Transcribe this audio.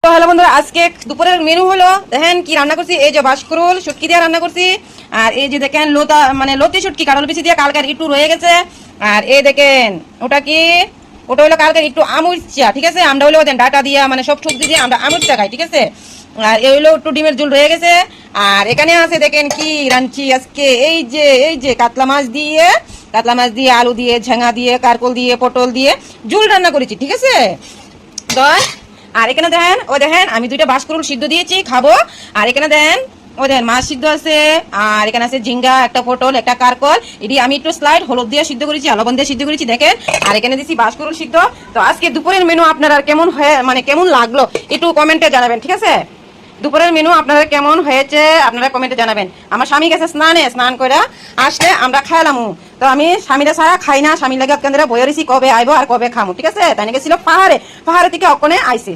তো হ্যালো বন্ধুরা, আজকে দুপুরের মেনু হলো দেখেন কি রান্না করছি। এই যে বাঁশকুড়ুল শুটকি দিয়ে রান্না করছি। আর এই যে দেখেন লোতা মানে লতি শুটকি কাঁঠাল বিচি দিয়ে কালকের একটু রয়ে গেছে। আর এই দেখেন ওটা কি, ওটা হলো কালকের একটু আমুরচা, ঠিক আছে। আমরা হলো দেন ডাটা দিয়ে মানে সব সবজি দিয়ে আমরা আমুরচা খাই, ঠিক আছে। আর এই হলো একটু ডিমের ঝোল রয়ে গেছে। আর এখানে আছে দেখেন কি রাঁধছি আজকে, এই যে কাতলা মাছ দিয়ে আলু দিয়ে ঝাঙা দিয়ে কারকল দিয়ে পটল দিয়ে ঝোল রান্না করেছি, ঠিক আছে। তো আর এখানে দেখেন আমি দুইটা বাঁশকুড়ুল সিদ্ধ দিয়েছি খাবো। আর এখানে দেখেন মাছ সিদ্ধ আছে। আর এখানে আছে ঝিঙ্গা, একটা পটল, একটা কারকল। এটি আমি একটু স্লাইড হলুদ দিয়ে সিদ্ধ করেছি, লবণ দিয়ে সিদ্ধ করেছি দেখেন। আর এখানে দিচ্ছি বাঁশকুড়ুল সিদ্ধ। তো আজকে দুপুরের মেনু আপনারা কেমন হয়ে মানে কেমন লাগলো একটু কমেন্টে জানাবেন, ঠিক আছে। দুপুরের মেনু আপনারা কেমন হয়েছে আপনারা কমেন্টে জানাবেন। আমার স্বামী গেছে স্নান করে আসলে আমরা খাইলামু। তো আমি স্বামীরা ছাড়া খাই না, স্বামী লাগে কেন্দ্রে বয়ে রয়েছি কবে আইবো আর কবে খামু, ঠিক আছে। তাই গেছিল পাহাড়ে থেকে অকনে আইসি।